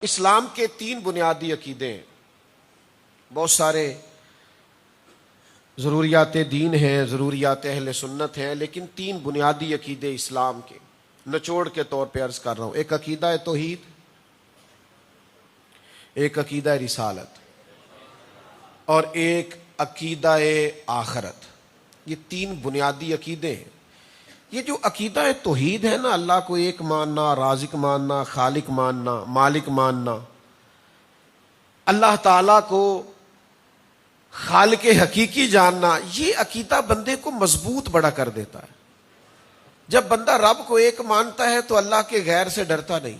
اسلام کے تین بنیادی عقیدے ہیں. بہت سارے ضروریات دین ہیں، ضروریات اہل سنت ہیں، لیکن تین بنیادی عقیدے اسلام کے نچوڑ کے طور پہ عرض کر رہا ہوں. ایک عقیدہ توحید، ایک عقیدہ رسالت اور ایک عقیدہ آخرت. یہ تین بنیادی عقیدے ہیں. یہ جو عقیدہ توحید ہے نا، اللہ کو ایک ماننا، رازق ماننا، خالق ماننا، مالک ماننا، اللہ تعالیٰ کو خالق حقیقی جاننا، یہ عقیدہ بندے کو مضبوط بڑا کر دیتا ہے. جب بندہ رب کو ایک مانتا ہے تو اللہ کے غیر سے ڈرتا نہیں.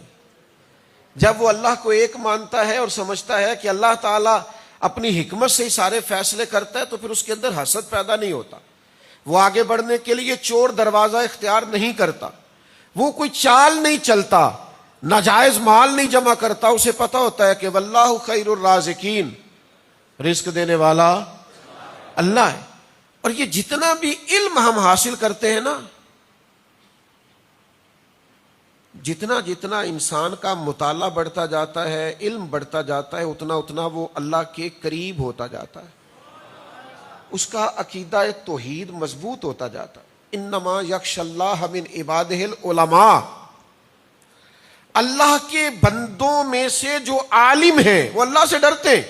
جب وہ اللہ کو ایک مانتا ہے اور سمجھتا ہے کہ اللہ تعالیٰ اپنی حکمت سے ہی سارے فیصلے کرتا ہے تو پھر اس کے اندر حسد پیدا نہیں ہوتا. وہ آگے بڑھنے کے لیے چور دروازہ اختیار نہیں کرتا، وہ کوئی چال نہیں چلتا، ناجائز مال نہیں جمع کرتا. اسے پتا ہوتا ہے کہ واللہ خیر الرازقین، رزق دینے والا اللہ ہے. اور یہ جتنا بھی علم ہم حاصل کرتے ہیں نا، جتنا جتنا انسان کا مطالعہ بڑھتا جاتا ہے، علم بڑھتا جاتا ہے، اتنا اتنا وہ اللہ کے قریب ہوتا جاتا ہے، اس کا عقیدہ توحید مضبوط ہوتا جاتا ہے. انما یخشی اللہ من عبادہ العلماء، اللہ کے بندوں میں سے جو عالم ہیں وہ اللہ سے ڈرتے ہیں.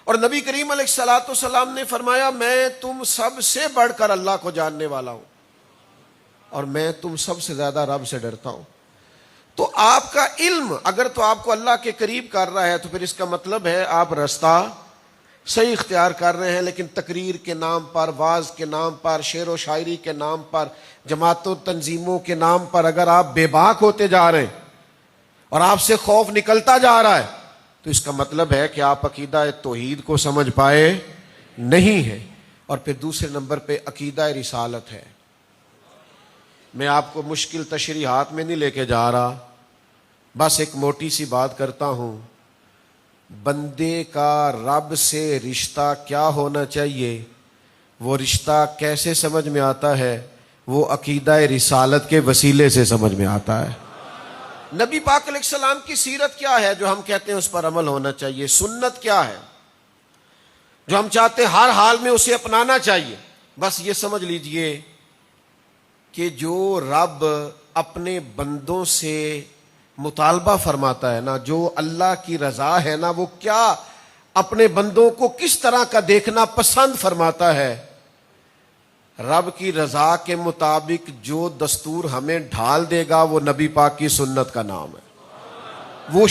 اور نبی کریم علیہ الصلوۃ والسلام نے فرمایا، میں تم سب سے بڑھ کر اللہ کو جاننے والا ہوں اور میں تم سب سے زیادہ رب سے ڈرتا ہوں. تو آپ کا علم اگر تو آپ کو اللہ کے قریب کر رہا ہے تو پھر اس کا مطلب ہے آپ رستہ صحیح اختیار کر رہے ہیں. لیکن تقریر کے نام پر، واعظ کے نام پر، شعر و شاعری کے نام پر، جماعتوں تنظیموں کے نام پر اگر آپ بے باک ہوتے جا رہے ہیں اور آپ سے خوف نکلتا جا رہا ہے تو اس کا مطلب ہے کہ آپ عقیدہ توحید کو سمجھ پائے نہیں ہیں. اور پھر دوسرے نمبر پہ عقیدہ رسالت ہے. میں آپ کو مشکل تشریحات میں نہیں لے کے جا رہا، بس ایک موٹی سی بات کرتا ہوں. بندے کا رب سے رشتہ کیا ہونا چاہیے، وہ رشتہ کیسے سمجھ میں آتا ہے، وہ عقیدہ رسالت کے وسیلے سے سمجھ میں آتا ہے. نبی پاک علیہ السلام کی سیرت کیا ہے جو ہم کہتے ہیں اس پر عمل ہونا چاہیے؟ سنت کیا ہے جو ہم چاہتے ہیں ہر حال میں اسے اپنانا چاہیے؟ بس یہ سمجھ لیجئے کہ جو رب اپنے بندوں سے مطالبہ فرماتا ہے نا، جو اللہ کی رضا ہے نا، وہ کیا اپنے بندوں کو کس طرح کا دیکھنا پسند فرماتا ہے. رب کی رضا کے مطابق جو دستور ہمیں ڈھال دے گا وہ نبی پاک کی سنت کا نام ہے.